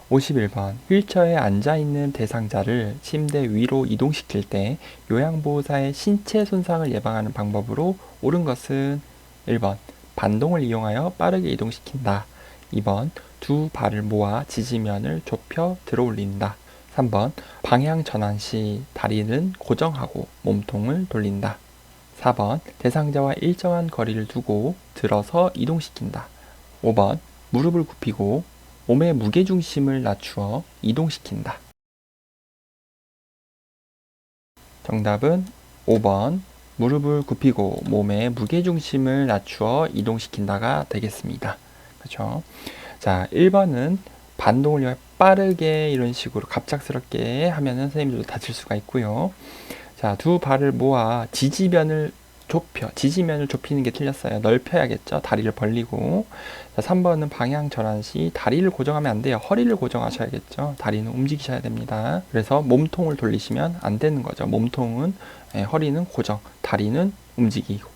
51번 휠체어에 앉아있는 대상자를 침대 위로 이동시킬 때 요양보호사의 신체 손상을 예방하는 방법으로 옳은 것은 1번 반동을 이용하여 빠르게 이동시킨다. 2번 두 발을 모아 지지면을 좁혀 들어올린다. 3번 방향 전환 시 다리는 고정하고 몸통을 돌린다. 4번 대상자와 일정한 거리를 두고 들어서 이동시킨다. 5번 무릎을 굽히고 몸의 무게중심을 낮추어 이동시킨다. 정답은 5번 무릎을 굽히고 몸의 무게중심을 낮추어 이동시킨다가 되겠습니다. 그렇죠? 자, 1번은 반동을 이용해 빠르게 이런 식으로 갑작스럽게 하면은 선생님들도 다칠 수가 있고요. 자, 두 발을 모아 지지면을 좁히는 게 틀렸어요. 넓혀야겠죠. 다리를 벌리고. 자, 3번은 방향 전환 시 다리를 고정하면 안 돼요. 허리를 고정하셔야겠죠. 다리는 움직이셔야 됩니다. 그래서 몸통을 돌리시면 안 되는 거죠. 몸통은 허리는 고정, 다리는 움직이고.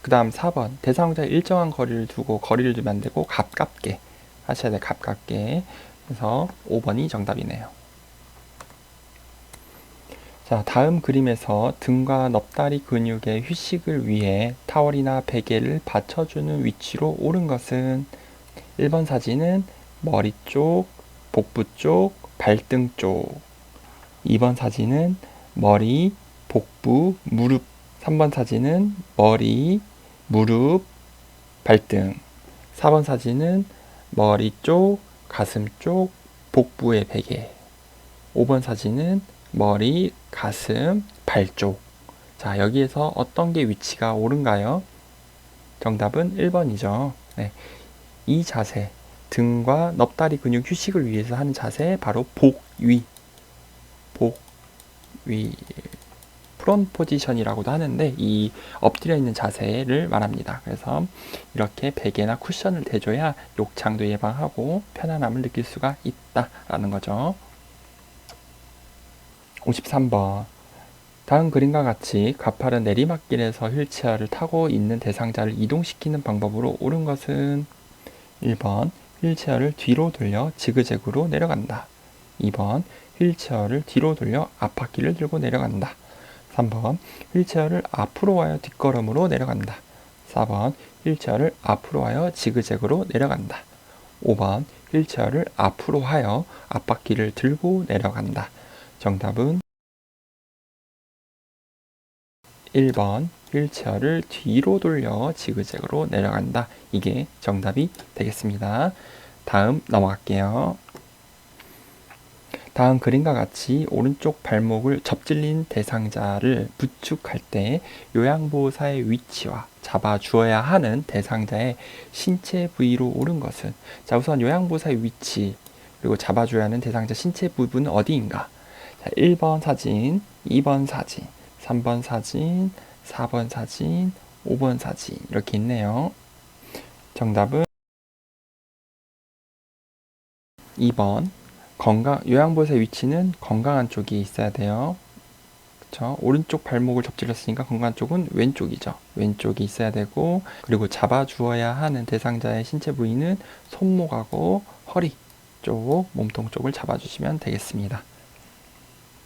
그 다음 4번 대상자의 일정한 거리를 두면 안 되고 가깝게 하셔야 돼요. 가깝게. 그래서 5번이 정답이네요. 자, 다음 그림에서 등과 넙다리 근육의 휴식을 위해 타월이나 베개를 받쳐주는 위치로 옳은 것은 1번 사진은 머리 쪽, 복부 쪽, 발등 쪽. 2번 사진은 머리, 복부, 무릎. 3번 사진은 머리, 무릎, 발등. 4번 사진은 머리 쪽, 가슴 쪽, 복부의 베개. 5번 사진은 머리, 가슴, 발 쪽. 자, 여기에서 어떤 게 위치가 옳은가요? 정답은 1번이죠. 네. 이 자세, 등과 넙다리 근육 휴식을 위해서 하는 자세, 바로 복위. 프론 포지션이라고도 하는데, 이 엎드려 있는 자세를 말합니다. 그래서 이렇게 베개나 쿠션을 대줘야 욕창도 예방하고 편안함을 느낄 수가 있다라는 거죠. 53번 다음 그림과 같이 가파른 내리막길에서 휠체어를 타고 있는 대상자를 이동시키는 방법으로 옳은 것은 1번 휠체어를 뒤로 돌려 지그재그로 내려간다. 2번 휠체어를 뒤로 돌려 앞바퀴를 들고 내려간다. 3번 휠체어를 앞으로 와여 뒷걸음으로 내려간다. 4번 휠체어를 앞으로 와여 지그재그로 내려간다. 5번 휠체어를 앞으로 하여 앞바퀴를 들고 내려간다. 정답은 1번 휠체어를 뒤로 돌려 지그재그로 내려간다. 이게 정답이 되겠습니다. 다음 넘어갈게요. 다음 그림과 같이 오른쪽 발목을 접질린 대상자를 부축할 때 요양보호사의 위치와 잡아주어야 하는 대상자의 신체 부위로 옳은 것은, 자, 우선 요양보호사의 위치 그리고 잡아줘야 하는 대상자 신체 부분은 어디인가? 자, 1번 사진, 2번 사진, 3번 사진, 4번 사진, 5번 사진 이렇게 있네요. 정답은 2번 요양보호사의 위치는 건강한 쪽이 있어야 돼요. 그쵸? 오른쪽 발목을 접질렀으니까 건강한 쪽은 왼쪽이죠. 왼쪽이 있어야 되고, 그리고 잡아주어야 하는 대상자의 신체 부위는 손목하고 허리 쪽, 몸통 쪽을 잡아주시면 되겠습니다.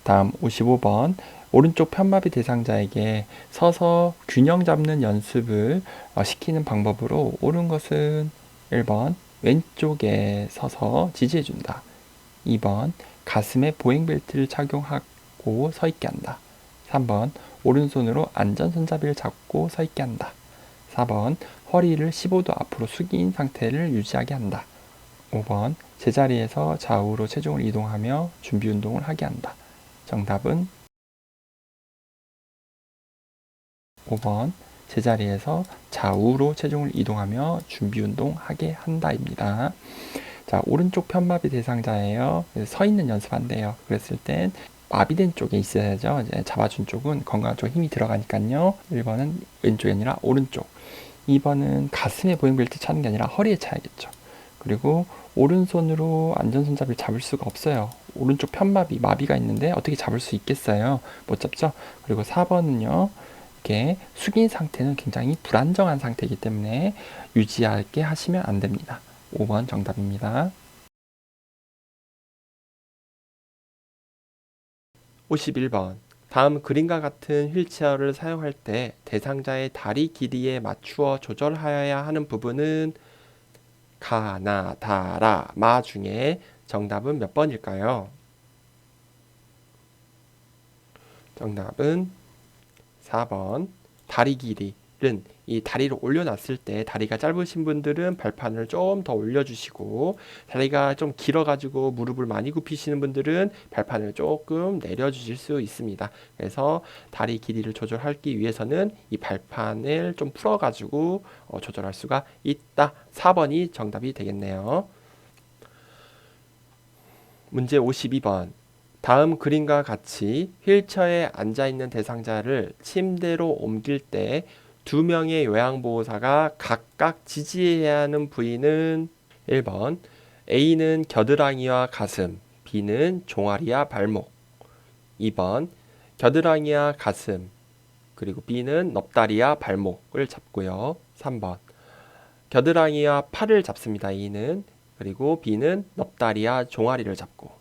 다음 55번 오른쪽 편마비 대상자에게 서서 균형 잡는 연습을 시키는 방법으로 옳은 것은 1번 왼쪽에 서서 지지해준다. 2번 가슴에 보행벨트를 착용하고 서 있게 한다. 3번 오른손으로 안전손잡이를 잡고 서 있게 한다. 4번 허리를 15도 앞으로 숙인 상태를 유지하게 한다. 5번 제자리에서 좌우로 체중을 이동하며 준비 운동을 하게 한다. 정답은 5번 제자리에서 좌우로 체중을 이동하며 준비 운동하게 한다입니다. 자, 오른쪽 편마비 대상자예요. 서 있는 연습한대요. 그랬을 땐 마비된 쪽에 있어야죠. 이제 잡아준 쪽은 건강한 쪽 힘이 들어가니까요. 1번은 왼쪽이 아니라 오른쪽. 2번은 가슴에 보행벨트 차는 게 아니라 허리에 차야겠죠. 그리고 오른손으로 안전손잡이를 잡을 수가 없어요. 오른쪽 마비가 있는데 어떻게 잡을 수 있겠어요? 못 잡죠? 그리고 4번은요. 이렇게 숙인 상태는 굉장히 불안정한 상태이기 때문에 유지하게 하시면 안 됩니다. 5번 정답입니다. 51번. 다음 그림과 같은 휠체어를 사용할 때 대상자의 다리 길이에 맞추어 조절하여야 하는 부분은 가, 나, 다, 라, 마 중에 정답은 몇 번일까요? 정답은 4번. 다리 길이는 이 다리를 올려놨을 때 다리가 짧으신 분들은 발판을 좀 더 올려주시고, 다리가 좀 길어가지고 무릎을 많이 굽히시는 분들은 발판을 조금 내려주실 수 있습니다. 그래서 다리 길이를 조절하기 위해서는 이 발판을 좀 풀어가지고 조절할 수가 있다. 4번이 정답이 되겠네요. 문제 52번. 다음 그림과 같이 휠체어에 앉아있는 대상자를 침대로 옮길 때 두 명의 요양보호사가 각각 지지해야 하는 부위는 1번 A는 겨드랑이와 가슴, B는 종아리와 발목. 2번 겨드랑이와 가슴, 그리고 B는 넙다리와 발목을 잡고요. 3번 겨드랑이와 팔을 잡습니다. A는. 그리고 B는 넙다리와 종아리를 잡고.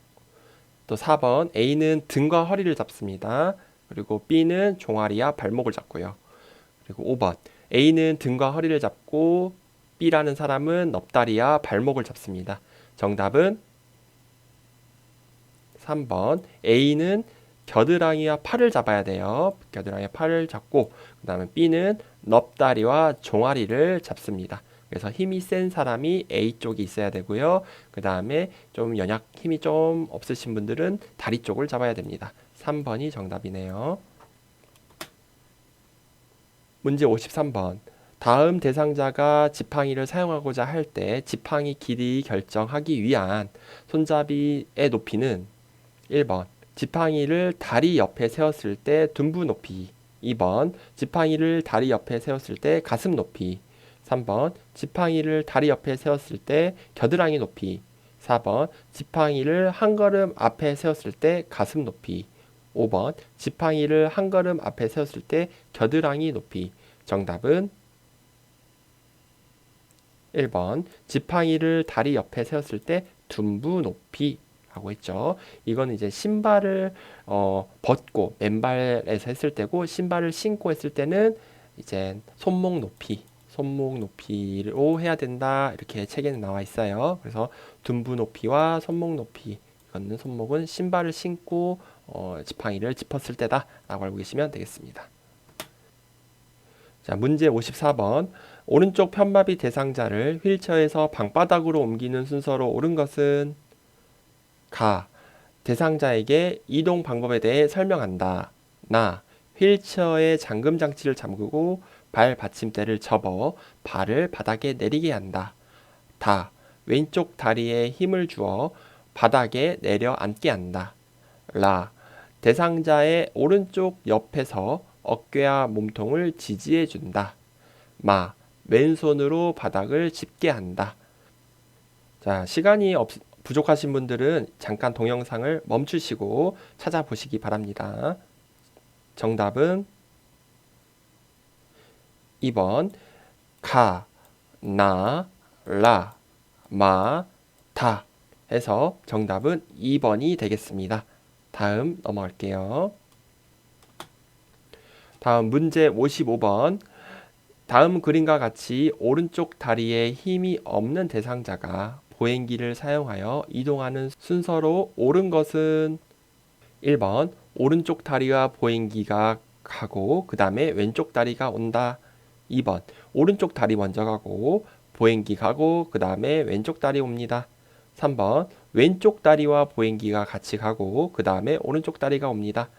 또 4번 A는 등과 허리를 잡습니다. 그리고 B는 종아리와 발목을 잡고요. 그리고 5번 A는 등과 허리를 잡고 B라는 사람은 넙다리와 발목을 잡습니다. 정답은 3번 A는 겨드랑이와 팔을 잡아야 돼요. 겨드랑이와 팔을 잡고 그 다음에 B는 넙다리와 종아리를 잡습니다. 그래서 힘이 센 사람이 A 쪽이 있어야 되고요. 그 다음에 좀 힘이 좀 없으신 분들은 다리 쪽을 잡아야 됩니다. 3번이 정답이네요. 문제 53번. 다음 대상자가 지팡이를 사용하고자 할 때 지팡이 길이 결정하기 위한 손잡이의 높이는 1번 지팡이를 다리 옆에 세웠을 때 둔부 높이, 2번 지팡이를 다리 옆에 세웠을 때 가슴 높이, 3번 지팡이를 다리 옆에 세웠을 때 겨드랑이 높이, 4번 지팡이를 한 걸음 앞에 세웠을 때 가슴 높이, 5번 지팡이를 한 걸음 앞에 세웠을 때 겨드랑이 높이. 정답은 1번 지팡이를 다리 옆에 세웠을 때 둔부 높이 라고 했죠. 이거는 이제 신발을 벗고 맨발에서 했을 때고, 신발을 신고 했을 때는 이제 손목 높이로 해야 된다. 이렇게 책에는 나와 있어요. 그래서 둔부 높이와 손목 높이, 이거는 손목은 신발을 신고 지팡이를 짚었을 때다 라고 알고 계시면 되겠습니다. 자, 문제 54번. 오른쪽 편마비 대상자를 휠체어에서 방바닥으로 옮기는 순서로 옳은 것은 가. 대상자에게 이동 방법에 대해 설명한다. 나. 휠체어의 잠금 장치를 잠그고 발 받침대를 접어 발을 바닥에 내리게 한다. 다. 왼쪽 다리에 힘을 주어 바닥에 내려 앉게 한다. 라. 대상자의 오른쪽 옆에서 어깨와 몸통을 지지해 준다. 마. 왼손으로 바닥을 짚게 한다. 자, 시간이 부족하신 분들은 잠깐 동영상을 멈추시고 찾아보시기 바랍니다. 정답은 2번 가, 나, 라, 마, 다 해서 정답은 2번이 되겠습니다. 다음 넘어갈게요. 다음 문제 55번. 다음 그림과 같이 오른쪽 다리에 힘이 없는 대상자가 보행기를 사용하여 이동하는 순서로 옳은 것은 1번 오른쪽 다리와 보행기가 가고 그 다음에 왼쪽 다리가 온다. 2번 오른쪽 다리 먼저 가고 보행기 가고 그 다음에 왼쪽 다리 옵니다. 3번 왼쪽 다리와 보행기가 같이 가고 그 다음에 오른쪽 다리가 옵니다.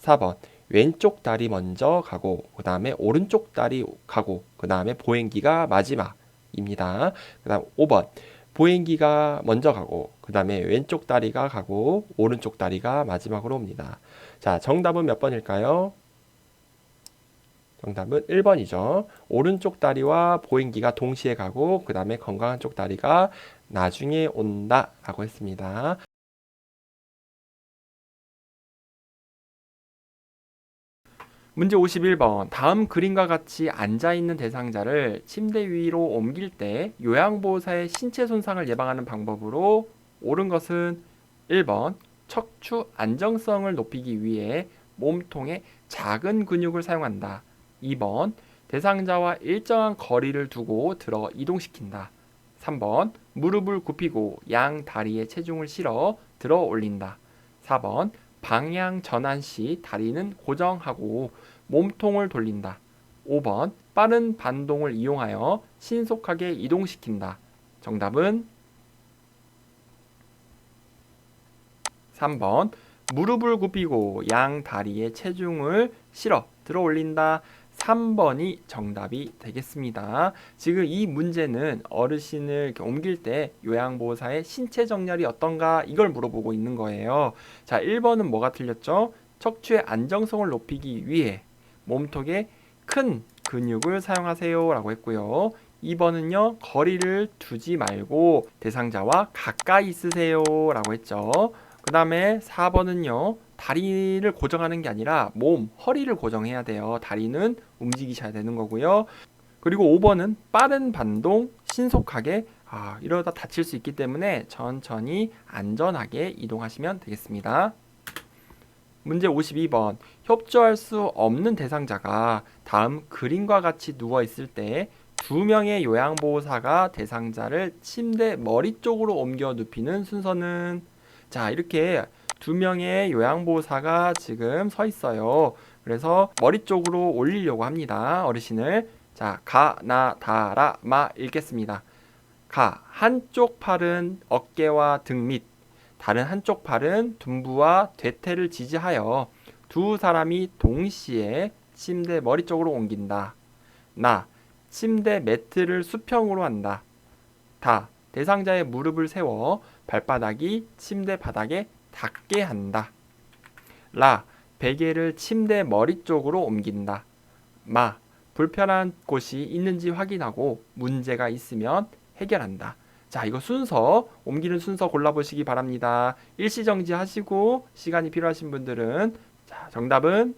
4번 왼쪽 다리 먼저 가고 그 다음에 오른쪽 다리 가고 그 다음에 보행기가 마지막입니다. 그 다음 5번 보행기가 먼저 가고 그 다음에 왼쪽 다리가 가고 오른쪽 다리가 마지막으로 옵니다. 자, 정답은 몇 번일까요? 정답은 1번이죠. 오른쪽 다리와 보행기가 동시에 가고 그 다음에 건강한 쪽 다리가 나중에 온다 라고 했습니다. 문제 51번. 다음 그림과 같이 앉아있는 대상자를 침대 위로 옮길 때 요양보호사의 신체 손상을 예방하는 방법으로 옳은 것은 1번 척추 안정성을 높이기 위해 몸통의 작은 근육을 사용한다. 2번 대상자와 일정한 거리를 두고 들어 이동시킨다. 3번 무릎을 굽히고 양 다리에 체중을 실어 들어 올린다. 4번 방향 전환 시 다리는 고정하고 몸통을 돌린다. 5번 빠른 반동을 이용하여 신속하게 이동시킨다. 정답은 3번 무릎을 굽히고 양 다리에 체중을 실어 들어 올린다. 3번이 정답이 되겠습니다. 지금 이 문제는 어르신을 이렇게 옮길 때 요양보호사의 신체 정렬이 어떤가 이걸 물어보고 있는 거예요. 자, 1번은 뭐가 틀렸죠? 척추의 안정성을 높이기 위해 몸통에 큰 근육을 사용하세요 라고 했고요. 2번은요, 거리를 두지 말고 대상자와 가까이 있으세요 라고 했죠. 그 다음에 4번은요, 다리를 고정하는 게 아니라 허리를 고정해야 돼요. 다리는 움직이셔야 되는 거고요. 그리고 5번은 빠른 반동, 신속하게, 이러다 다칠 수 있기 때문에 천천히 안전하게 이동하시면 되겠습니다. 문제 52번. 협조할 수 없는 대상자가 다음 그림과 같이 누워 있을 때 2명의 요양보호사가 대상자를 침대 머리 쪽으로 옮겨 눕히는 순서는? 자, 이렇게 2명의 요양보호사가 지금 서 있어요. 그래서 머리 쪽으로 올리려고 합니다. 어르신을. 자, 가, 나, 다, 라, 마 읽겠습니다. 가, 한쪽 팔은 어깨와 등 밑, 다른 한쪽 팔은 둔부와 대퇴를 지지하여 두 사람이 동시에 침대 머리 쪽으로 옮긴다. 나, 침대 매트를 수평으로 한다. 다, 대상자의 무릎을 세워 발바닥이 침대 바닥에 닿게 한다. 라, 베개를 침대 머리 쪽으로 옮긴다. 마, 불편한 곳이 있는지 확인하고 문제가 있으면 해결한다. 자, 이거 순서, 옮기는 순서 골라보시기 바랍니다. 일시정지 하시고 시간이 필요하신 분들은, 자, 정답은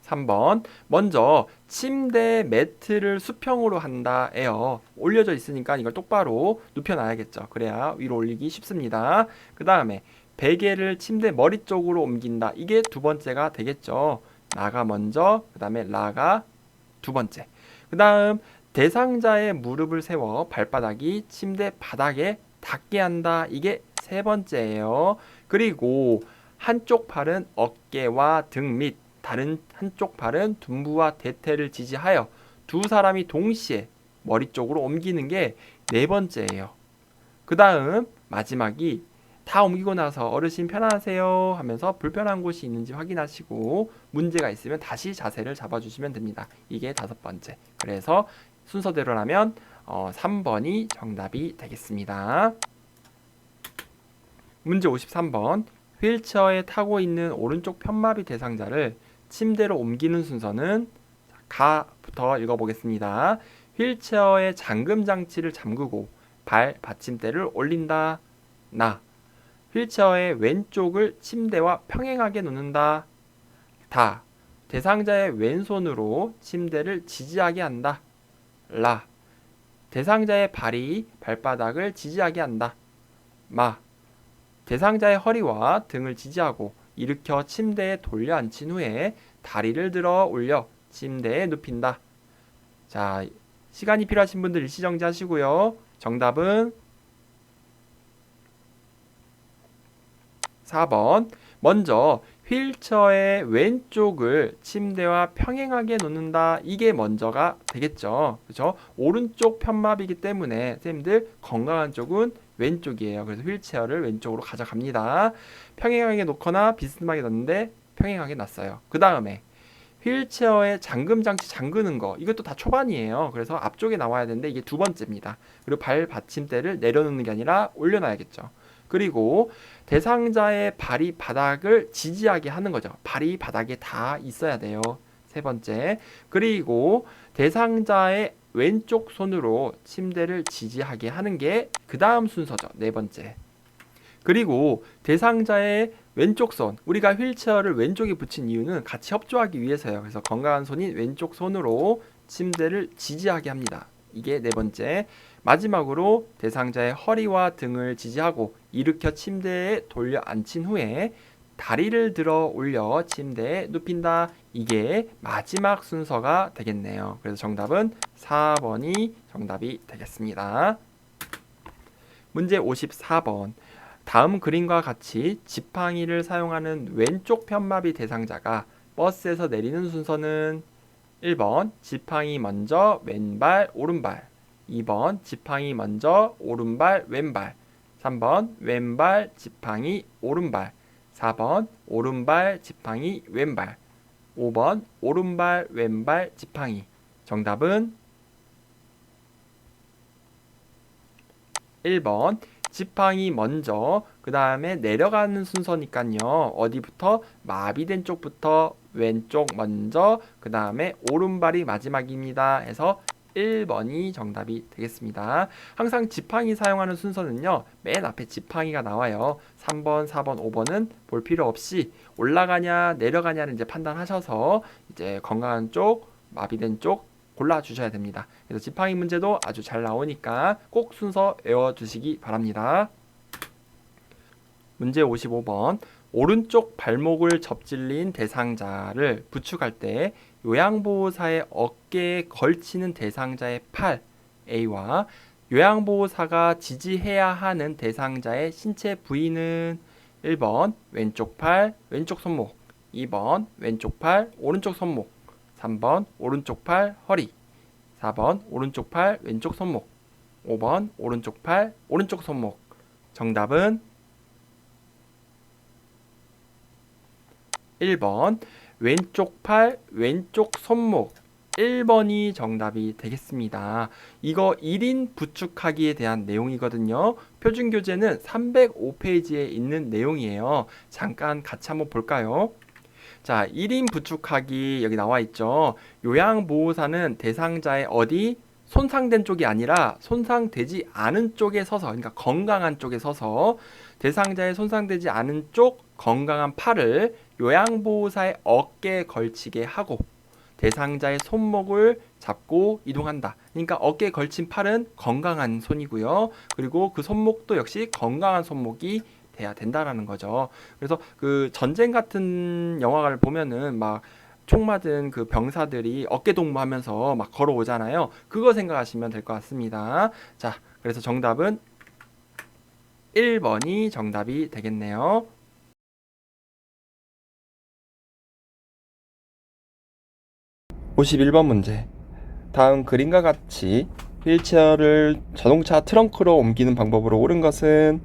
3번. 먼저 침대 매트를 수평으로 한다예요. 올려져 있으니까 이걸 똑바로 눕혀놔야겠죠. 그래야 위로 올리기 쉽습니다. 그 다음에 베개를 침대 머리 쪽으로 옮긴다. 이게 두 번째가 되겠죠. 나가 먼저, 그 다음에 라가 두 번째. 그 다음 대상자의 무릎을 세워 발바닥이 침대 바닥에 닿게 한다. 이게 세 번째예요. 그리고 한쪽 팔은 어깨와 등 밑, 다른 한쪽 팔은 둔부와 대퇴를 지지하여 두 사람이 동시에 머리 쪽으로 옮기는 게 네 번째예요. 그 다음 마지막이 다 옮기고 나서 어르신 편안하세요 하면서 불편한 곳이 있는지 확인하시고 문제가 있으면 다시 자세를 잡아주시면 됩니다. 이게 다섯 번째. 그래서 순서대로라면 3번이 정답이 되겠습니다. 문제 53번. 휠체어에 타고 있는 오른쪽 편마비 대상자를 침대로 옮기는 순서는? 가부터 읽어보겠습니다. 휠체어의 잠금 장치를 잠그고 발 받침대를 올린다. 나. 휠체어의 왼쪽을 침대와 평행하게 놓는다. 다. 대상자의 왼손으로 침대를 지지하게 한다. 라. 대상자의 발이 발바닥을 지지하게 한다. 마. 대상자의 허리와 등을 지지하고 일으켜 침대에 돌려 앉힌 후에 다리를 들어 올려 침대에 눕힌다. 자, 시간이 필요하신 분들 일시정지 하시고요. 정답은 4번. 먼저 휠체어의 왼쪽을 침대와 평행하게 놓는다. 이게 먼저가 되겠죠. 그렇죠? 오른쪽 편마비이기 때문에 선생님들 건강한 쪽은 왼쪽이에요. 그래서 휠체어를 왼쪽으로 가져갑니다. 평행하게 놓거나 비스듬하게 놓는데 평행하게 놨어요. 그 다음에 휠체어의 잠금 장치 잠그는 거, 이것도 다 초반이에요. 그래서 앞쪽에 나와야 되는데 이게 두 번째입니다. 그리고 발 받침대를 내려놓는 게 아니라 올려놔야겠죠. 그리고 대상자의 발이 바닥을 지지하게 하는 거죠. 발이 바닥에 다 있어야 돼요. 세 번째. 그리고 대상자의 왼쪽 손으로 침대를 지지하게 하는 게 그 다음 순서죠. 네 번째. 그리고 대상자의 왼쪽 손, 우리가 휠체어를 왼쪽에 붙인 이유는 같이 협조하기 위해서요. 그래서 건강한 손인 왼쪽 손으로 침대를 지지하게 합니다. 이게 네 번째. 마지막으로 대상자의 허리와 등을 지지하고 일으켜 침대에 돌려 앉힌 후에 다리를 들어 올려 침대에 눕힌다. 이게 마지막 순서가 되겠네요. 그래서 정답은 4번이 정답이 되겠습니다. 문제 54번. 다음 그림과 같이 지팡이를 사용하는 왼쪽 편마비 대상자가 버스에서 내리는 순서는 1번 지팡이 먼저 왼발 오른발, 2번 지팡이 먼저 오른발 왼발, 3번 왼발 지팡이 오른발, 4번 오른발 지팡이 왼발, 5번 오른발 왼발 지팡이. 정답은 1번 지팡이 먼저 그 다음에 내려가는 순서니까요. 어디부터? 마비된 쪽부터 왼쪽 먼저 그 다음에 오른발이 마지막입니다 해서 1번이 정답이 되겠습니다. 항상 지팡이 사용하는 순서는요. 맨 앞에 지팡이가 나와요. 3번, 4번, 5번은 볼 필요 없이 올라가냐 내려가냐를 이제 판단하셔서 이제 건강한 쪽, 마비된 쪽 골라주셔야 됩니다. 그래서 지팡이 문제도 아주 잘 나오니까 꼭 순서 외워주시기 바랍니다. 문제 55번. 오른쪽 발목을 접질린 대상자를 부축할 때 요양보호사의 어깨에 걸치는 대상자의 팔 A와 요양보호사가 지지해야 하는 대상자의 신체 부위는 1번 왼쪽 팔, 왼쪽 손목, 2번 왼쪽 팔, 오른쪽 손목, 3번 오른쪽 팔, 허리, 4번 오른쪽 팔, 왼쪽 손목, 5번 오른쪽 팔, 오른쪽 손목. 정답은 1번 왼쪽 팔, 왼쪽 손목. 1번이 정답이 되겠습니다. 이거 1인 부축하기에 대한 내용이거든요. 표준교재는 305페이지에 있는 내용이에요. 잠깐 같이 한번 볼까요? 자, 1인 부축하기 여기 나와 있죠. 요양보호사는 대상자의 어디? 손상된 쪽이 아니라 손상되지 않은 쪽에 서서, 그러니까 건강한 쪽에 서서 대상자의 손상되지 않은 쪽 건강한 팔을 요양보호사의 어깨에 걸치게 하고 대상자의 손목을 잡고 이동한다. 그러니까 어깨에 걸친 팔은 건강한 손이고요. 그리고 그 손목도 역시 건강한 손목이 돼야 된다라는 거죠. 그래서 그 전쟁 같은 영화를 보면은 막 총 맞은 그 병사들이 어깨 동무하면서 막 걸어오잖아요. 그거 생각하시면 될 것 같습니다. 자, 그래서 정답은 1번이 정답이 되겠네요. 51번 문제. 다음 그림과 같이 휠체어를 자동차 트렁크로 옮기는 방법으로 옳은 것은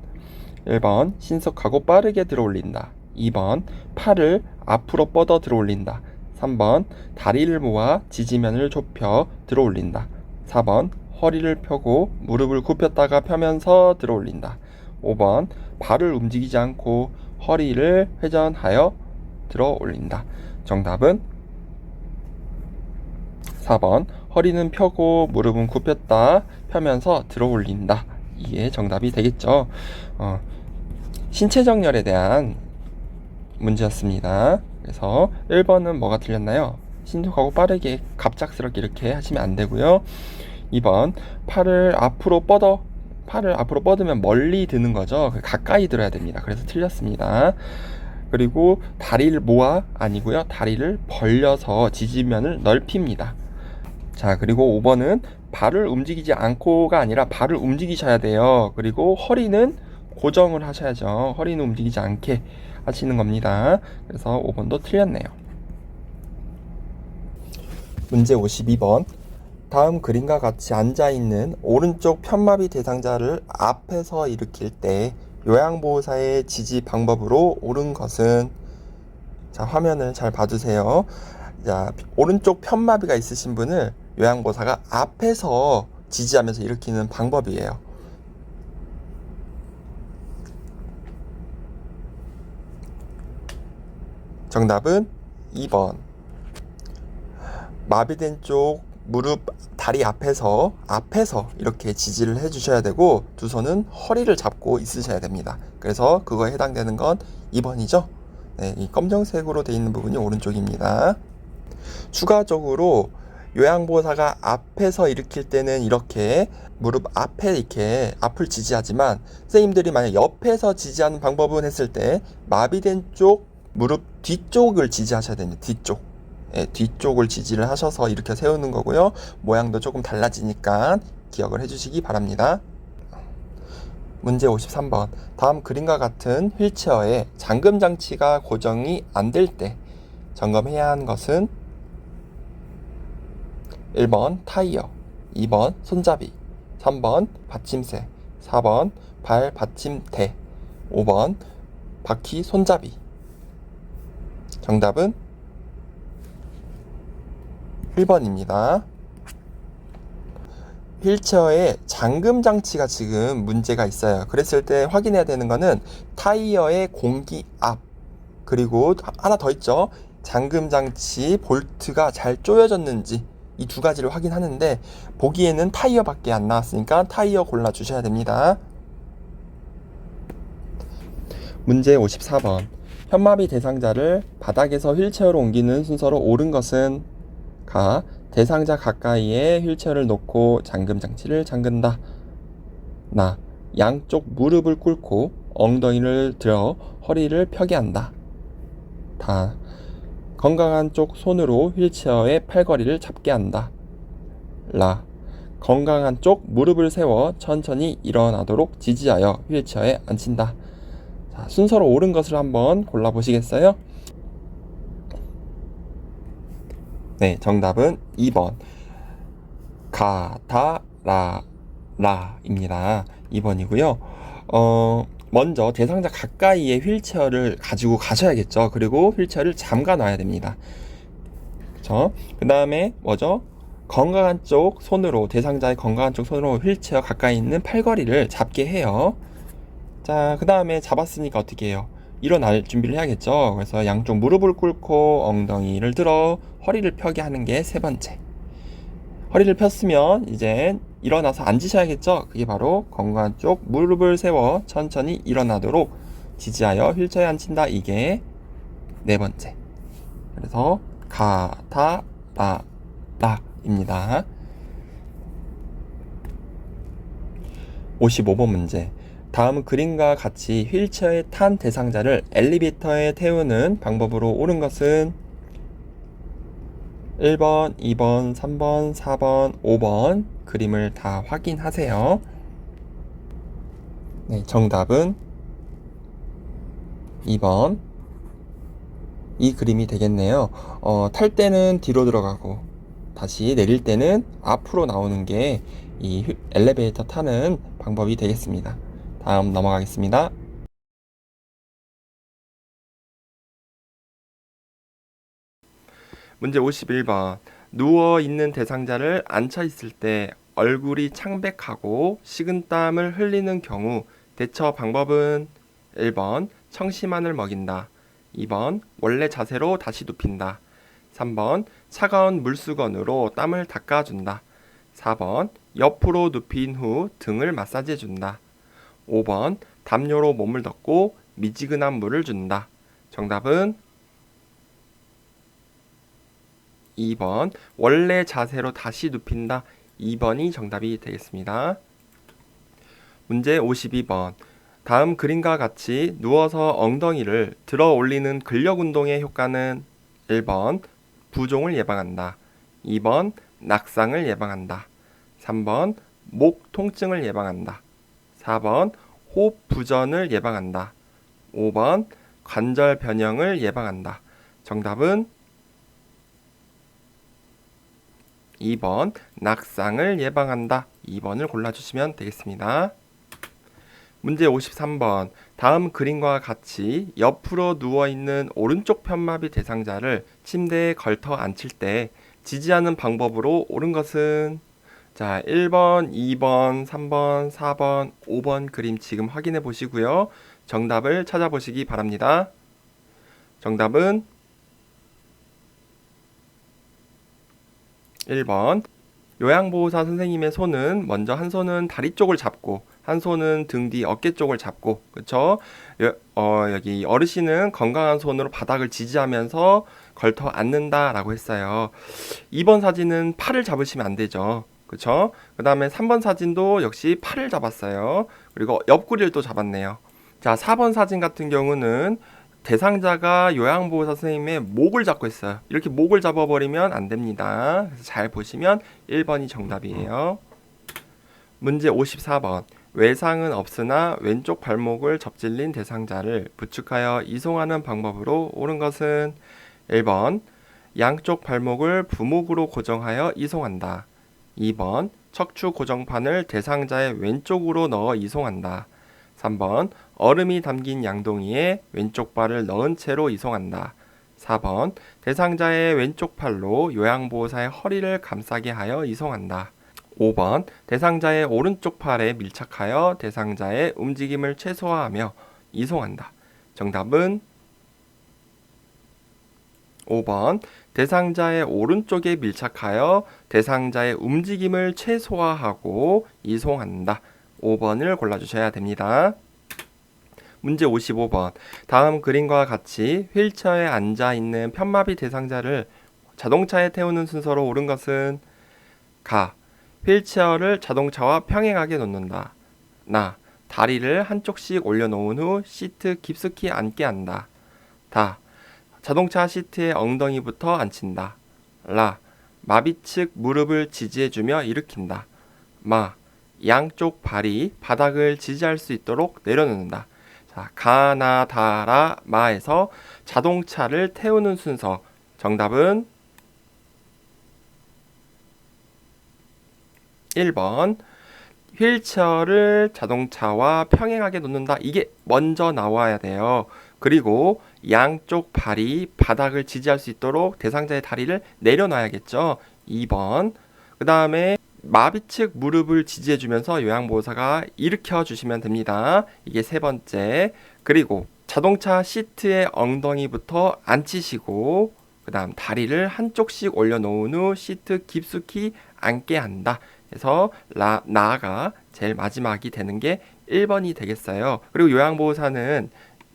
1번 신속하고 빠르게 들어올린다, 2번 팔을 앞으로 뻗어 들어올린다, 3번 다리를 모아 지지면을 좁혀 들어올린다, 4번 허리를 펴고 무릎을 굽혔다가 펴면서 들어올린다, 5번 발을 움직이지 않고 허리를 회전하여 들어올린다. 정답은 4번 허리는 펴고 무릎은 굽혔다 펴면서 들어올린다. 이게 정답이 되겠죠. 신체 정렬에 대한 문제였습니다. 그래서 1번은 뭐가 틀렸나요? 신속하고 빠르게 갑작스럽게 이렇게 하시면 안 되고요. 2번 팔을 앞으로 뻗으면 멀리 드는 거죠. 가까이 들어야 됩니다. 그래서 틀렸습니다. 그리고 다리를 모아 아니고요. 다리를 벌려서 지지면을 넓힙니다. 자, 그리고 5번은 발을 움직이지 않고가 아니라 발을 움직이셔야 돼요. 그리고 허리는 고정을 하셔야죠. 허리는 움직이지 않게 하시는 겁니다. 그래서 5번도 틀렸네요. 문제 52번. 다음 그림과 같이 앉아있는 오른쪽 편마비 대상자를 앞에서 일으킬 때 요양보호사의 지지 방법으로 옳은 것은, 자, 화면을 잘 봐주세요. 자, 오른쪽 편마비가 있으신 분을 요양보호사가 앞에서 지지하면서 일으키는 방법이에요. 정답은 2번. 마비된 쪽 무릎, 다리 앞에서 이렇게 지지를 해주셔야 되고 두 손은 허리를 잡고 있으셔야 됩니다. 그래서 그거에 해당되는 건 2번이죠. 네, 이 검정색으로 되어 있는 부분이 오른쪽입니다. 추가적으로 요양보호사가 앞에서 일으킬 때는 이렇게 무릎 앞에 이렇게 앞을 지지하지만, 선생님들이 만약 옆에서 지지하는 방법은 했을 때 마비된 쪽 무릎 뒤쪽을 지지하셔야 됩니다. 뒤쪽. 예, 뒤쪽을 지지를 하셔서 이렇게 세우는 거고요. 모양도 조금 달라지니까 기억을 해주시기 바랍니다. 문제 53번. 다음 그림과 같은 휠체어에 잠금 장치가 고정이 안 될 때 점검해야 하는 것은 1번 타이어, 2번 손잡이, 3번 받침대, 4번 발 받침대, 5번 바퀴 손잡이. 정답은 1번입니다. 휠체어에 잠금 장치가 지금 문제가 있어요. 그랬을 때 확인해야 되는 거는 타이어의 공기 압, 그리고 하나 더 있죠. 잠금 장치 볼트가 잘 조여졌는지, 이 두 가지를 확인하는데 보기에는 타이어밖에 안 나왔으니까 타이어 골라 주셔야 됩니다. 문제 54번. 현마비 대상자를 바닥에서 휠체어로 옮기는 순서로 옳은 것은 가. 대상자 가까이에 휠체어를 놓고 잠금 장치를 잠근다. 나. 양쪽 무릎을 꿇고 엉덩이를 들어 허리를 펴게 한다. 다. 건강한 쪽 손으로 휠체어의 팔걸이를 잡게 한다. 라. 건강한 쪽 무릎을 세워 천천히 일어나도록 지지하여 휠체어에 앉힌다. 자, 순서로 옳은 것을 한번 골라보시겠어요? 네, 정답은 2번 가, 다, 라, 입니다. 2번이고요. 먼저 대상자 가까이에 휠체어를 가지고 가셔야겠죠. 그리고 휠체어를 잠가 놔야 됩니다. 그렇죠? 그 다음에 뭐죠? 건강한 쪽 손으로, 대상자의 건강한 쪽 손으로 휠체어 가까이 있는 팔걸이를 잡게 해요. 자, 그 다음에 잡았으니까 어떻게 해요? 일어날 준비를 해야겠죠. 그래서 양쪽 무릎을 꿇고 엉덩이를 들어 허리를 펴게 하는 게 세 번째. 허리를 폈으면 이제 일어나서 앉으셔야겠죠. 그게 바로 건강한 쪽 무릎을 세워 천천히 일어나도록 지지하여 휠체어에 앉힌다. 이게 네 번째. 그래서 가, 다, 라, 입니다. 55번 문제. 다음 그림과 같이 휠체어에 탄 대상자를 엘리베이터에 태우는 방법으로 옳은 것은 1번, 2번, 3번, 4번, 5번. 그림을 다 확인하세요. 네, 정답은 2번. 이 그림이 되겠네요. 탈 때는 뒤로 들어가고 다시 내릴 때는 앞으로 나오는 게 이 엘리베이터 타는 방법이 되겠습니다. 다음 넘어가겠습니다. 문제 51번. 누워있는 대상자를 앉혀있을 때 얼굴이 창백하고 식은땀을 흘리는 경우 대처 방법은 1번 청심환을 먹인다. 2번 원래 자세로 다시 눕힌다. 3번 차가운 물수건으로 땀을 닦아준다. 4번 옆으로 눕힌 후 등을 마사지해준다. 5번 담요로 몸을 덮고 미지근한 물을 준다. 정답은 2번 원래 자세로 다시 눕힌다. 2번이 정답이 되겠습니다. 문제 52번. 다음 그림과 같이 누워서 엉덩이를 들어 올리는 근력 운동의 효과는 1번 부종을 예방한다. 2번 낙상을 예방한다. 3번 목 통증을 예방한다. 4번 호흡 부전을 예방한다. 5번 관절 변형을 예방한다. 정답은 2번 낙상을 예방한다. 2번을 골라주시면 되겠습니다. 문제 53번. 다음 그림과 같이 옆으로 누워있는 오른쪽 편마비 대상자를 침대에 걸터 앉힐 때 지지하는 방법으로 옳은 것은 자 1번, 2번, 3번, 4번, 5번 그림 지금 확인해 보시고요. 정답을 찾아보시기 바랍니다. 정답은 1번. 요양보호사 선생님의 손은 먼저 한 손은 다리 쪽을 잡고 한 손은 등 뒤 어깨 쪽을 잡고, 그쵸? 여기 어르신은 건강한 손으로 바닥을 지지하면서 걸터 앉는다 라고 했어요. 2번 사진은 팔을 잡으시면 안 되죠. 그쵸? 그 다음에 3번 사진도 역시 팔을 잡았어요. 그리고 옆구리를 또 잡았네요. 자, 4번 사진 같은 경우는 대상자가 요양보호사 선생님의 목을 잡고 있어요. 이렇게 목을 잡아버리면 안 됩니다. 그래서 잘 보시면 1번이 정답이에요. 문제 54번. 외상은 없으나 왼쪽 발목을 접질린 대상자를 부축하여 이송하는 방법으로 옳은 것은 1번. 양쪽 발목을 부목으로 고정하여 이송한다. 2번. 척추 고정판을 대상자의 왼쪽으로 넣어 이송한다. 3번. 얼음이 담긴 양동이에 왼쪽 발을 넣은 채로 이송한다. 4번. 대상자의 왼쪽 팔로 요양보호사의 허리를 감싸게 하여 이송한다. 5번. 대상자의 오른쪽 팔에 밀착하여 대상자의 움직임을 최소화하며 이송한다. 정답은 5번. 대상자의 오른쪽에 밀착하여 대상자의 움직임을 최소화하고 이송한다. 5번을 골라주셔야 됩니다. 문제 55번. 다음 그림과 같이 휠체어에 앉아있는 편마비 대상자를 자동차에 태우는 순서로 옳은 것은 가. 휠체어를 자동차와 평행하게 놓는다. 나. 다리를 한쪽씩 올려놓은 후 시트 깊숙이 앉게 한다. 다. 자동차 시트에 엉덩이부터 앉힌다. 라. 마비 측 무릎을 지지해주며 일으킨다. 마. 양쪽 발이 바닥을 지지할 수 있도록 내려놓는다. 자, 가, 나, 다, 라, 마에서 자동차를 태우는 순서. 정답은 1번. 휠체어를 자동차와 평행하게 놓는다. 이게 먼저 나와야 돼요. 그리고 양쪽 발이 바닥을 지지할 수 있도록 대상자의 다리를 내려놔야겠죠. 2번. 그 다음에 마비 측 무릎을 지지해주면서 요양보호사가 일으켜 주시면 됩니다. 이게 3번째. 그리고 자동차 시트에 엉덩이부터 앉히시고 그 다음 다리를 한쪽씩 올려놓은 후 시트 깊숙이 앉게 한다. 그래서 나가 제일 마지막이 되는 게 1번이 되겠어요. 그리고 요양보호사는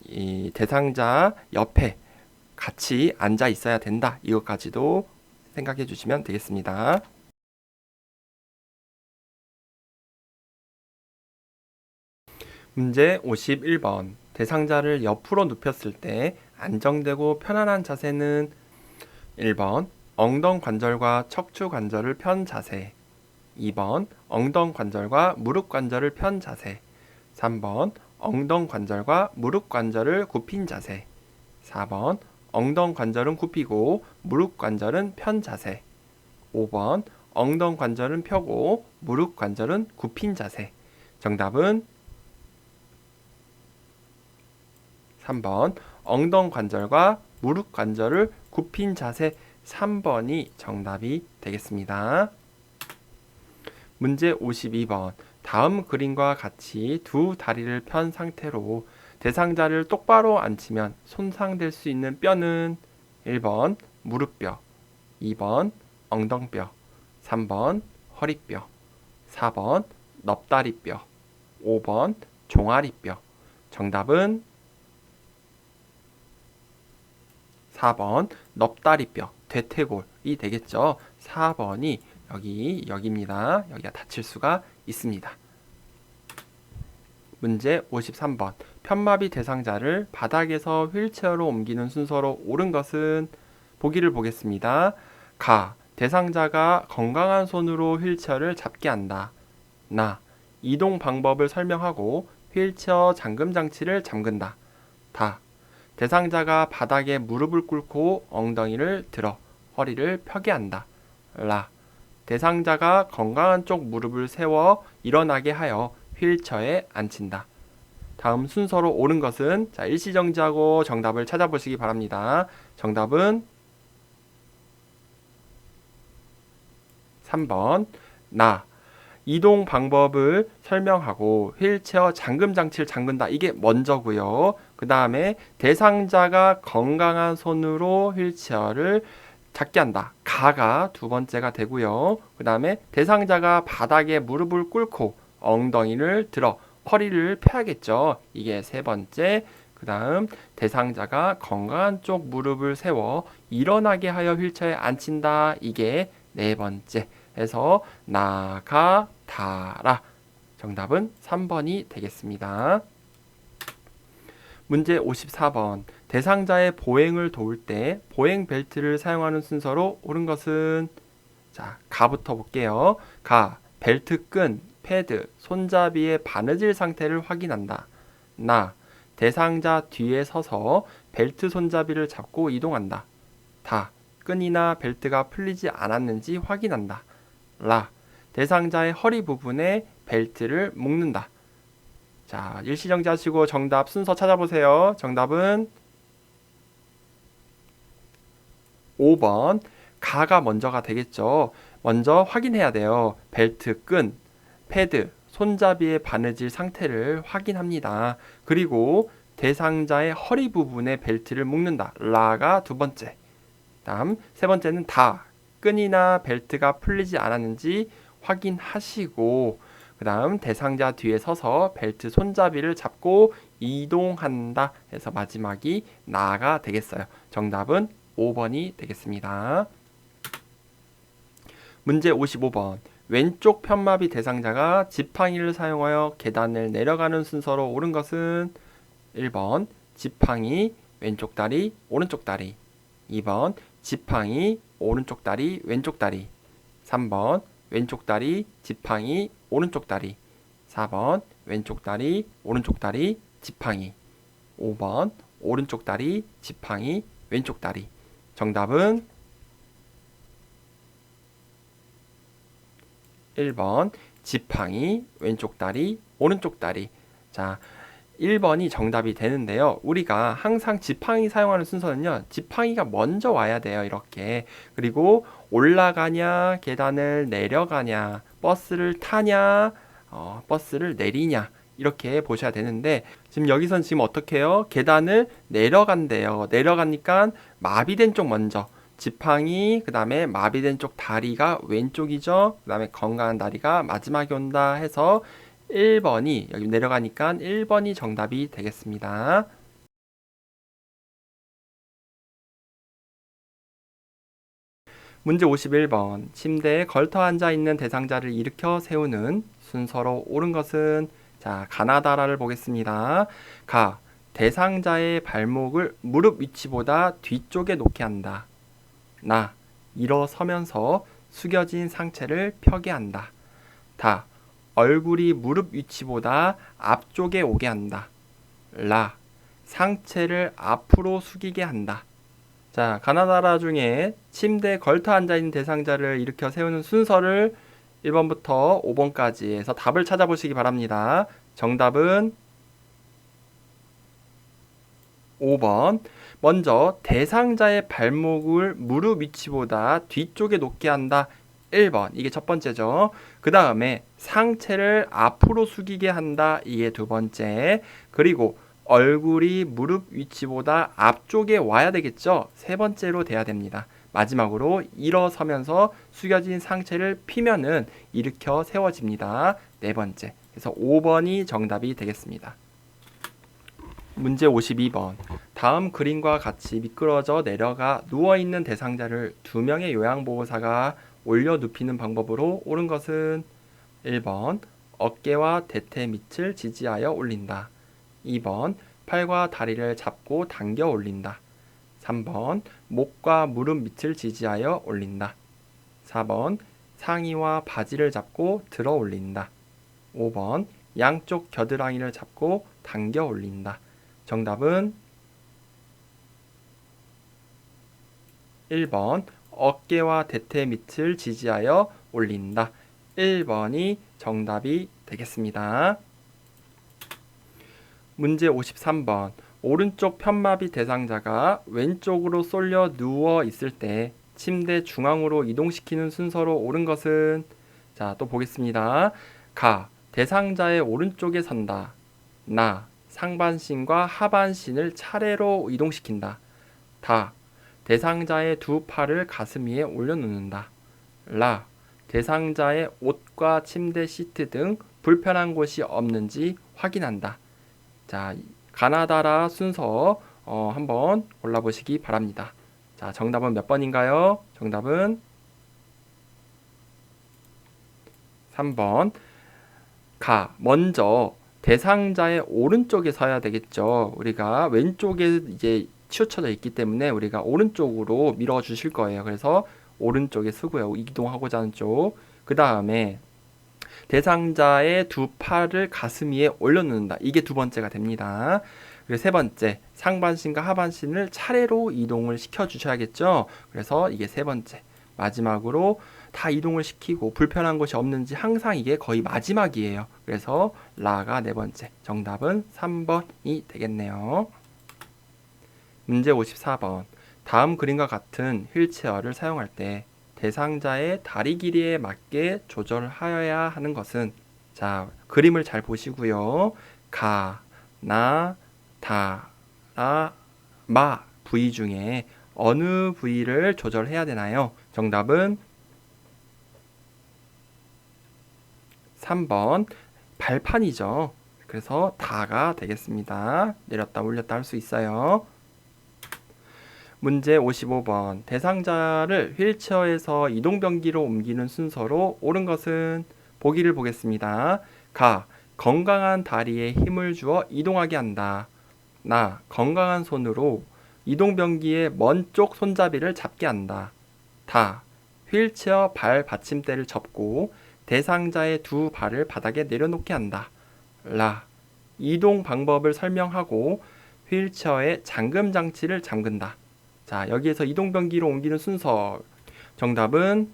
이 대상자 옆에 같이 앉아 있어야 된다. 이것까지도 생각해 주시면 되겠습니다. 문제 51번. 대상자를 옆으로 눕혔을 때 안정되고 편안한 자세는 1번. 엉덩관절과 척추관절을 편 자세. 2번. 엉덩관절과 무릎관절을 편 자세. 3번. 엉덩관절과 무릎관절을 굽힌 자세. 4번. 엉덩관절은 굽히고 무릎관절은 편 자세. 5번. 엉덩관절은 펴고 무릎관절은 굽힌 자세. 정답은 3번. 엉덩관절과 무릎관절을 굽힌 자세. 3번이 정답이 되겠습니다. 문제 52번. 다음 그림과 같이 두 다리를 편 상태로 대상자를 똑바로 앉히면 손상될 수 있는 뼈는 1번 무릎뼈, 2번 엉덩뼈, 3번 허리뼈, 4번 넙다리뼈, 5번 종아리뼈. 정답은 4번 넙다리뼈, 대퇴골이 되겠죠. 4번이 여기입니다. 여기가 다칠 수가 있습니다. 문제 53번. 편마비 대상자를 바닥에서 휠체어로 옮기는 순서로 옳은 것은 보기를 보겠습니다. 가. 대상자가 건강한 손으로 휠체어를 잡게 한다. 나. 이동 방법을 설명하고 휠체어 잠금 장치를 잠근다. 다. 대상자가 바닥에 무릎을 꿇고 엉덩이를 들어 허리를 펴게 한다. 라. 대상자가 건강한 쪽 무릎을 세워 일어나게 하여 휠체어에 앉힌다. 다음 순서로 옳은 것은 일시정지하고 정답을 찾아보시기 바랍니다. 정답은 3번 나. 이동 방법을 설명하고 휠체어 잠금 장치를 잠근다. 이게 먼저고요. 그 다음에 대상자가 건강한 손으로 휠체어를 잡게 한다. 가가 두 번째가 되고요. 그 다음에 대상자가 바닥에 무릎을 꿇고 엉덩이를 들어 허리를 펴야겠죠. 이게 세 번째. 그 다음 대상자가 건강한 쪽 무릎을 세워 일어나게 하여 휠체어에 앉힌다. 이게 네 번째. 해서 나가 다라. 정답은 3번이 되겠습니다. 문제 54번. 대상자의 보행을 도울 때 보행 벨트를 사용하는 순서로 옳은 것은? 자, 가부터 볼게요. 가, 벨트 끈, 패드, 손잡이의 바느질 상태를 확인한다. 나, 대상자 뒤에 서서 벨트 손잡이를 잡고 이동한다. 다, 끈이나 벨트가 풀리지 않았는지 확인한다. 라, 대상자의 허리 부분에 벨트를 묶는다. 자, 일시정지 하시고 정답 순서 찾아보세요. 정답은 5번. 가가 먼저가 되겠죠. 먼저 확인해야 돼요. 벨트 끈, 패드, 손잡이의 바느질 상태를 확인합니다. 그리고 대상자의 허리 부분에 벨트를 묶는다. 라가 두 번째. 다음 세 번째는 다, 끈이나 벨트가 풀리지 않았는지 확인하시고, 그 다음 대상자 뒤에 서서 벨트 손잡이를 잡고 이동한다 해서 마지막이 나가 되겠어요. 정답은 5번이 되겠습니다. 문제 55번. 왼쪽 편마비 대상자가 지팡이를 사용하여 계단을 내려가는 순서로 옳은 것은? 1번 지팡이 왼쪽 다리 오른쪽 다리, 2번 지팡이 오른쪽 다리 왼쪽 다리, 3번 왼쪽 다리 지팡이 오른쪽 다리, 4번 왼쪽 다리 오른쪽 다리 지팡이, 5번 오른쪽 다리 지팡이 왼쪽 다리. 정답은 1번 지팡이 왼쪽 다리 오른쪽 다리. 자, 1번이 정답이 되는데요. 우리가 항상 지팡이 사용하는 순서는요, 지팡이가 먼저 와야 돼요. 이렇게. 그리고 올라가냐 계단을 내려가냐, 버스를 타냐 버스를 내리냐, 이렇게 보셔야 되는데, 지금 여기선 지금 어떻게 해요? 계단을 내려간대요. 내려가니까 마비된 쪽 먼저, 지팡이, 그 다음에 마비된 쪽 다리가 왼쪽이죠. 그 다음에 건강한 다리가 마지막에 온다 해서 1번이, 여기 내려가니까 1번이 정답이 되겠습니다. 문제 51번. 침대에 걸터 앉아 있는 대상자를 일으켜 세우는 순서로 옳은 것은? 자, 가나다라를 보겠습니다. 가, 대상자의 발목을 무릎 위치보다 뒤쪽에 놓게 한다. 나, 일어서면서 숙여진 상체를 펴게 한다. 다, 얼굴이 무릎 위치보다 앞쪽에 오게 한다. 라, 상체를 앞으로 숙이게 한다. 자, 가나다라 중에 침대에 걸터 앉아있는 대상자를 일으켜 세우는 순서를 1번부터 5번까지 해서 답을 찾아보시기 바랍니다. 정답은 5번. 먼저 대상자의 발목을 무릎 위치보다 뒤쪽에 놓게 한다. 1번. 이게 첫 번째죠. 그 다음에 상체를 앞으로 숙이게 한다. 이게 두 번째. 그리고 얼굴이 무릎 위치보다 앞쪽에 와야 되겠죠. 세 번째로 돼야 됩니다. 마지막으로 일어서면서 숙여진 상체를 피면은 일으켜 세워집니다. 네 번째. 그래서 5번이 정답이 되겠습니다. 문제 52번. 다음 그림과 같이 미끄러져 내려가 누워있는 대상자를 2명의 요양보호사가 올려 눕히는 방법으로 옳은 것은? 1번 어깨와 대퇴 밑을 지지하여 올린다. 2번 팔과 다리를 잡고 당겨 올린다. 3번 목과 무릎 밑을 지지하여 올린다. 4번 상의와 바지를 잡고 들어 올린다. 5번 양쪽 겨드랑이를 잡고 당겨 올린다. 정답은 1번 어깨와 대퇴 밑을 지지하여 올린다. 1번이 정답이 되겠습니다. 문제 53번. 오른쪽 편마비 대상자가 왼쪽으로 쏠려 누워 있을 때 침대 중앙으로 이동시키는 순서로 옳은 것은? 자, 또 보겠습니다. 가, 대상자의 오른쪽에 선다. 나, 상반신과 하반신을 차례로 이동시킨다. 다, 대상자의 두 팔을 가슴 위에 올려놓는다. 라, 대상자의 옷과 침대 시트 등 불편한 곳이 없는지 확인한다. 자, 가나다라 순서 한번 골라보시기 바랍니다. 자, 정답은 몇 번인가요? 정답은 3번. 먼저 대상자의 오른쪽에 서야 되겠죠. 우리가 왼쪽에 이제 치우쳐져 있기 때문에 우리가 오른쪽으로 밀어 주실 거예요. 그래서 오른쪽에 쓰고요. 이동하고자 하는 쪽. 그 다음에 대상자의 두 팔을 가슴 위에 올려놓는다. 이게 두 번째가 됩니다. 그리고 세 번째, 상반신과 하반신을 차례로 이동을 시켜 주셔야겠죠. 그래서 이게 세 번째. 마지막으로 다 이동을 시키고 불편한 곳이 없는지 항상 이게 거의 마지막이에요. 그래서 라가 네 번째. 정답은 3번이 되겠네요. 문제 54번. 다음 그림과 같은 휠체어를 사용할 때 대상자의 다리 길이에 맞게 조절하여야 하는 것은, 자, 그림을 잘 보시고요. 가, 나, 다, 라, 마 부위 중에 어느 부위를 조절해야 되나요? 정답은 3번 발판이죠. 그래서 다가 되겠습니다. 내렸다 올렸다 할 수 있어요. 문제 55번. 대상자를 휠체어에서 이동변기로 옮기는 순서로 옳은 것은, 보기를 보겠습니다. 건강한 다리에 힘을 주어 이동하게 한다. 건강한 손으로 이동변기의 먼 쪽 손잡이를 잡게 한다. 휠체어 발 받침대를 접고 대상자의 두 발을 바닥에 내려놓게 한다. 이동 방법을 설명하고 휠체어의 잠금 장치를 잠근다. 자, 여기에서 이동변기로 옮기는 순서, 정답은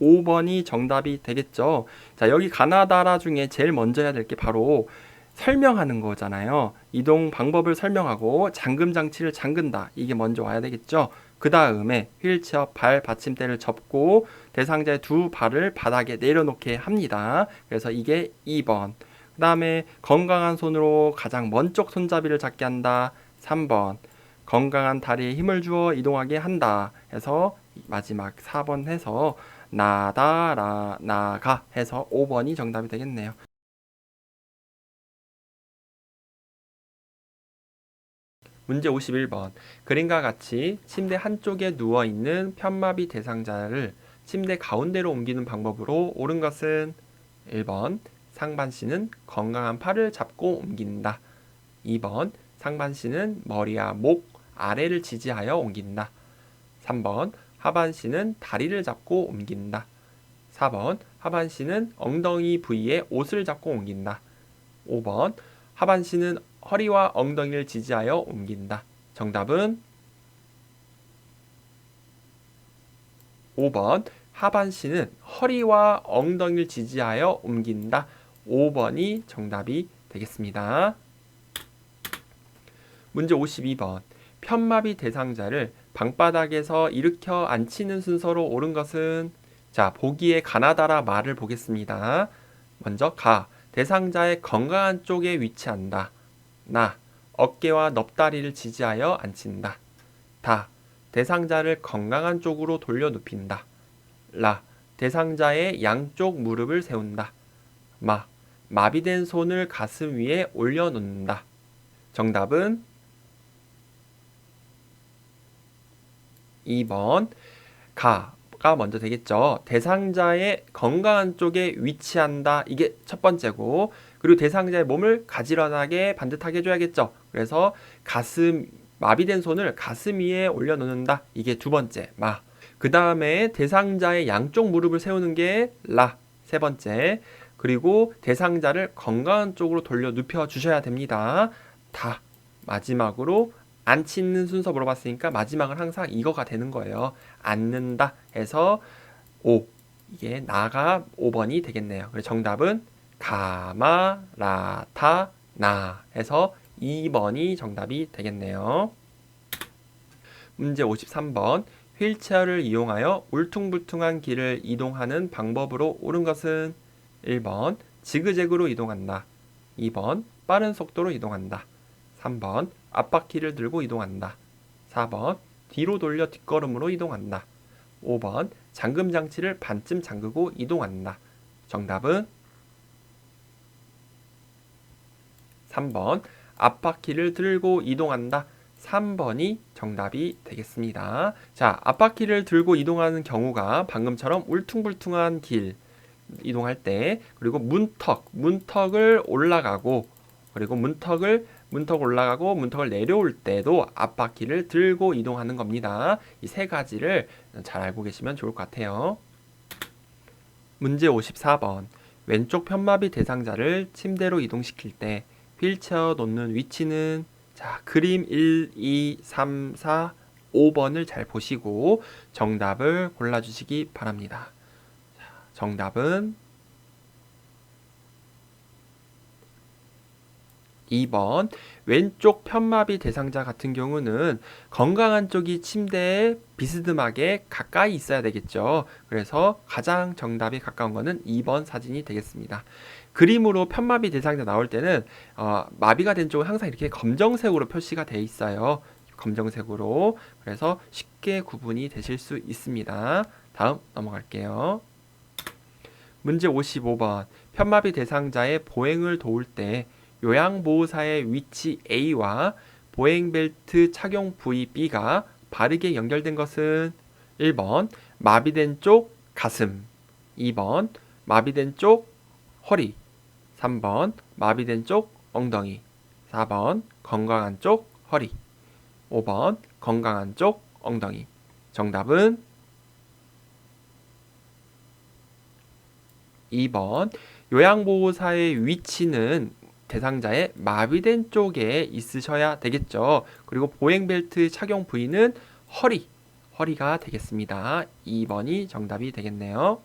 5번이 정답이 되겠죠. 자, 여기 가나다라 중에 제일 먼저 해야 될 게 바로 설명하는 거잖아요. 이동 방법을 설명하고 잠금 장치를 잠근다. 이게 먼저 와야 되겠죠. 그 다음에 휠체어 발 받침대를 접고 대상자의 두 발을 바닥에 내려놓게 합니다. 그래서 이게 2번. 그 다음에 건강한 손으로 가장 먼 쪽 손잡이를 잡게 한다. 3번. 건강한 다리에 힘을 주어 이동하게 한다. 해서 마지막 4번 해서 나다, 나가 해서 5번이 정답이 되겠네요. 문제 51번. 그림과 같이 침대 한쪽에 누워있는 편마비 대상자를 침대 가운데로 옮기는 방법으로 옳은 것은, 1번 상반신은 건강한 팔을 잡고 옮긴다. 2번 상반신은 머리와 목, 아래를 지지하여 옮긴다. 3번 하반신은 다리를 잡고 옮긴다. 4번 하반신은 엉덩이 부위에 옷을 잡고 옮긴다. 5번 하반신은 허리와 엉덩이를 지지하여 옮긴다. 정답은 5번 하반신은 허리와 엉덩이를 지지하여 옮긴다. 5번이 정답이 되겠습니다. 문제 52번. 편마비 대상자를 방바닥에서 일으켜 앉히는 순서로 옳은 것은, 자, 보기에 가나다라 말을 보겠습니다. 먼저 대상자의 건강한 쪽에 위치한다. 어깨와 넙다리를 지지하여 앉힌다. 대상자를 건강한 쪽으로 돌려 눕힌다. 대상자의 양쪽 무릎을 세운다. 마비된 손을 가슴 위에 올려놓는다. 정답은 2번 가가 먼저 되겠죠. 대상자의 건강한 쪽에 위치한다. 이게 첫 번째고, 그리고 대상자의 몸을 가지런하게 반듯하게 해줘야겠죠. 그래서 마비된 손을 가슴 위에 올려놓는다. 이게 두 번째 그 다음에 대상자의 양쪽 무릎을 세우는 게 세 번째. 그리고 대상자를 건강한 쪽으로 돌려 눕혀 주셔야 됩니다. 마지막으로 앉히는 순서 물어봤으니까 마지막은 항상 이거가 되는 거예요. 앉는다 해서 5. 이게 나가 5번이 되겠네요. 그래서 정답은 가마라타 나 해서 2번이 정답이 되겠네요. 문제 53번. 휠체어를 이용하여 울퉁불퉁한 길을 이동하는 방법으로 옳은 것은, 1번 지그재그로 이동한다. 2번 빠른 속도로 이동한다. 3번 앞바퀴를 들고 이동한다. 4번 뒤로 돌려 뒷걸음으로 이동한다. 5번 잠금 장치를 반쯤 잠그고 이동한다. 정답은 3번 앞바퀴를 들고 이동한다. 3번이 정답이 되겠습니다. 자, 앞바퀴를 들고 이동하는 경우가 방금처럼 울퉁불퉁한 길 이동할 때, 그리고 문턱을 올라가고, 그리고 문턱 올라가고 문턱을 내려올 때도 앞바퀴를 들고 이동하는 겁니다. 이 세 가지를 잘 알고 계시면 좋을 것 같아요. 문제 54번. 왼쪽 편마비 대상자를 침대로 이동시킬 때 휠체어 놓는 위치는, 자, 그림 1, 2, 3, 4, 5번을 잘 보시고 정답을 골라주시기 바랍니다. 자, 정답은 2번 왼쪽 편마비 대상자 같은 경우는 건강한 쪽이 침대에 비스듬하게 가까이 있어야 되겠죠. 그래서 가장 정답이 가까운 거는 2번 사진이 되겠습니다. 그림으로 편마비 대상자 나올 때는 마비가 된 쪽은 항상 이렇게 검정색으로 표시가 돼 있어요. 검정색으로. 그래서 쉽게 구분이 되실 수 있습니다. 다음 넘어갈게요. 문제 55번. 편마비 대상자의 보행을 도울 때 요양보호사의 위치 A와 보행벨트 착용 부위 B가 바르게 연결된 것은 1번 마비된 쪽 가슴, 2번 마비된 쪽 허리, 3번 마비된 쪽 엉덩이, 4번 건강한 쪽 허리, 5번 건강한 쪽 엉덩이. 정답은 2번 요양보호사의 위치는 대상자의 마비된 쪽에 있으셔야 되겠죠. 그리고 보행벨트 착용 부위는 허리가 되겠습니다. 2번이 정답이 되겠네요.